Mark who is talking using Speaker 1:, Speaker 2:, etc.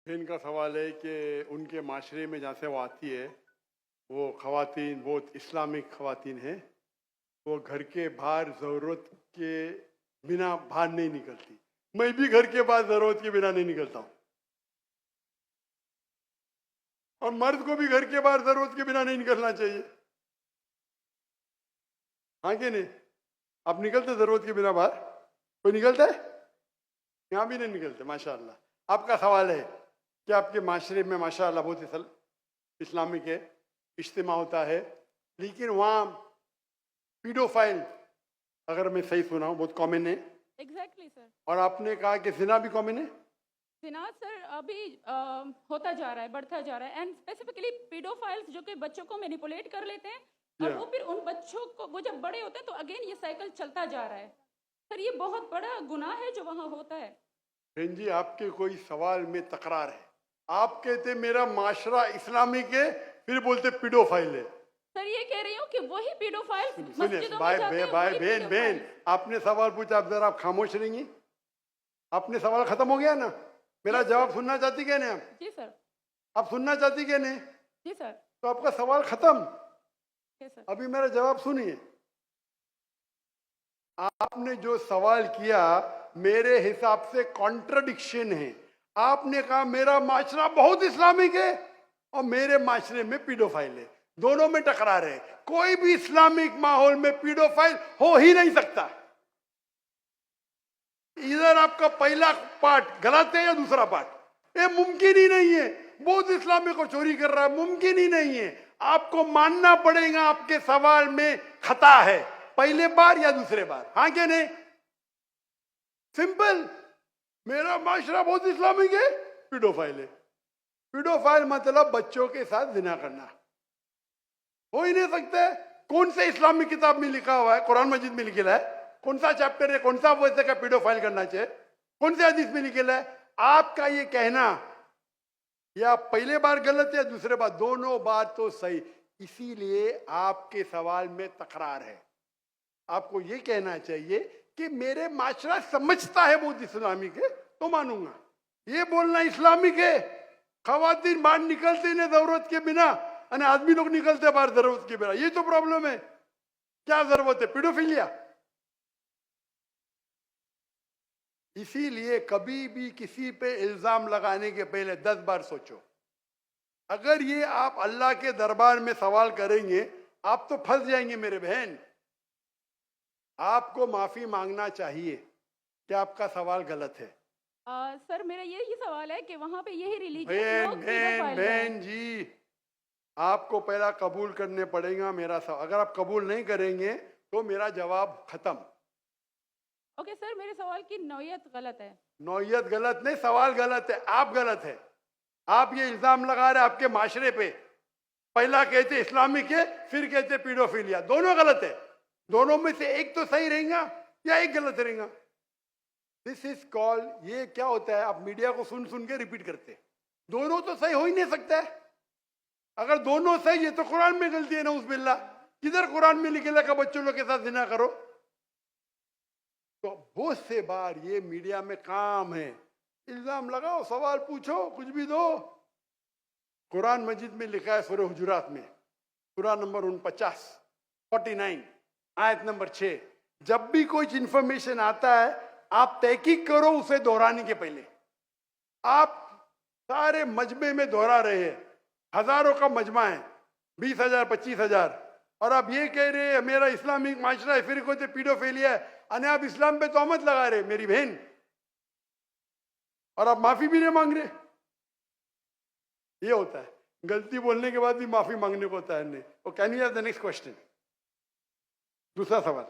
Speaker 1: इनका सवाल है कि उनके माशरे में जहाँ से वो आती है वो खवातीन बहुत इस्लामिक खवातीन हैं। वो घर के बाहर ज़रूरत के बिना बाहर नहीं निकलती। मैं भी घर के बाहर ज़रूरत के बिना नहीं निकलता हूँ और मर्द को भी घर के बाहर ज़रूरत के बिना नहीं निकलना चाहिए। हाँ कि नहीं? आप निकलते ज़रूरत के बिना बाहर? कोई निकलता है? यहाँ भी नहीं निकलते माशाअल्लाह। आपका सवाल है कि आपके माशरे में माशाअल्लाह बहुत इस्लामिक है, इज्तिमा होता है, लेकिन वहाँ पीडोफाइल, अगर मैं सही सुना हूँ, बहुत कॉमन है।
Speaker 2: Exactly sir.
Speaker 1: और आपने कहा कि जिना भी कॉमन है।
Speaker 2: जिना सर अभी होता जा रहा है, बढ़ता जा रहा है, एंड स्पेसिफिकली पीडोफाइल्स जो कि बच्चों को मैनिपुलेट कर लेते हैं और वो फिर उन बच्चों को, वो जब बड़े होते हैं तो अगेन ये साइकिल चलता जा रहा है। सर ये बहुत बड़ा गुनाह है जो वहाँ होता है।
Speaker 1: बहन जी, आपके कोई सवाल में तकरार है। आप कहते मेरा माशरा इस्लामिक है, फिर बोलते पीडोफाइल है।
Speaker 2: सर ये कह रही हूँ कि वही पीडोफाइल
Speaker 1: सुनिए
Speaker 2: मस्जिदों में
Speaker 1: भाई
Speaker 2: जाते हैं,
Speaker 1: भाई
Speaker 2: वही
Speaker 1: बहन
Speaker 2: pedophile।
Speaker 1: आपने सवाल पूछा, अब जरा आप खामोश रहेंगी? आपने सवाल खत्म हो गया ना? मेरा जवाब सुनना चाहती क्या नहीं? आप
Speaker 2: जी सर।
Speaker 1: आप सुनना चाहती क्या नहीं?
Speaker 2: जी सर।
Speaker 1: तो आपका सवाल खत्म।
Speaker 2: जी सर।
Speaker 1: अभी मेरा जवाब सुनिए। आपने जो सवाल किया मेरे हिसाब से कॉन्ट्रडिक्शन है। आपने कहा मेरा माशरा बहुत इस्लामिक है और मेरे माशरे में पीडोफाइल है। दोनों में टकरार है। कोई भी इस्लामिक माहौल में पीडोफाइल हो ही नहीं सकता। इधर आपका पहला पार्ट गलत है या दूसरा पार्ट? ये मुमकिन ही नहीं है। बहुत इस्लामिक को चोरी कर रहा है, मुमकिन ही नहीं है। आपको मानना पड़ेगा आपके सवाल में खता है, पहले बार या दूसरे बार। हाँ क्या नहीं? सिंपल। मेरा माशरा बहुत इस्लामिक है, पीडोफाइल है। पीडोफाइल मतलब बच्चों के साथ जिना करना। हो ही नहीं सकता है। कौन से इस्लामिक किताब में लिखा हुआ है? कुरान मजीद में लिखा है? कौन सा चैप्टर है, कौन सा वैसे का पीडोफाइल करना चाहिए? कौन से हदीस में लिखा है? आपका ये कहना या पहले बार गलत है, दूसरे बार, दोनों बार तो सही। इसीलिए आपके सवाल में तकरार है। आपको ये कहना चाहिए कि मेरे माशरा समझता है बहुत इस्लामिक है तो मानूंगा। ये बोलना इस्लामिक है, खवातीन बाहर निकलते नहीं जरूरत के बिना, और आदमी लोग निकलते बाहर जरूरत के बिना, ये तो प्रॉब्लम है। क्या जरूरत है? पीडोफिलिया। इसीलिए कभी भी किसी पे इल्जाम लगाने के पहले 10 बार सोचो। अगर ये आप अल्लाह के दरबार में सवाल करेंगे आप तो फंस जाएंगे मेरे बहन। आपको माफी मांगना चाहिए कि आपका सवाल गलत है।
Speaker 2: सर मेरा यही सवाल है कि वहाँ पे यही रिलीजियस
Speaker 1: बहन
Speaker 2: लोग
Speaker 1: बहन
Speaker 2: pedophile हैं।
Speaker 1: बहन जी, आपको पहला कबूल करने पड़ेगा मेरा सवाल। अगर आप कबूल नहीं करेंगे तो मेरा जवाब खत्म।
Speaker 2: ओके सर, मेरे सवाल की नौयत गलत है।
Speaker 1: नौयत गलत नहीं, सवाल गलत है, आप गलत है। आप ये इल्जाम लगा रहे आपके माशरे पे। पहला कहते इस्लामिक है, फिर कहते पीडोफिलिया। दोनों गलत है। दोनों में से एक तो सही रहेगा या एक गलत रहेगा। दिस इज कॉल, ये क्या होता है, आप मीडिया को सुन सुन के रिपीट करते। दोनों तो सही हो ही नहीं सकता है। अगर दोनों सही है तो कुरान में गलती है ना, उस बिल्ला। किधर कुरान में लिखेला का बच्चों लोग के साथ जिना करो? तो बहुत से बार ये मीडिया में काम है, इल्जाम लगाओ, सवाल पूछो, कुछ भी दो। कुरान मजीद में लिखा है सूरह हुजुरात में, सूरह नंबर 49 आयत नंबर 6, जब भी कोई इंफॉर्मेशन आता है आप तहकीक करो उसे दोहराने के पहले। आप सारे मजमे में दोहरा रहे हैं, हजारों का मजमा है, 20,000 25,000, और आप ये कह रहे हैं मेरा इस्लामिक माशरा है, फिर कोई पीडोफिलिया है, अने आप इस्लाम पे तोहमत लगा रहे मेरी बहन, और आप माफी भी नहीं मांग रहे। ये होता है, गलती बोलने के बाद भी माफी मांगने को होता है नहीं। Can you have the next question? दूसरा सवाल।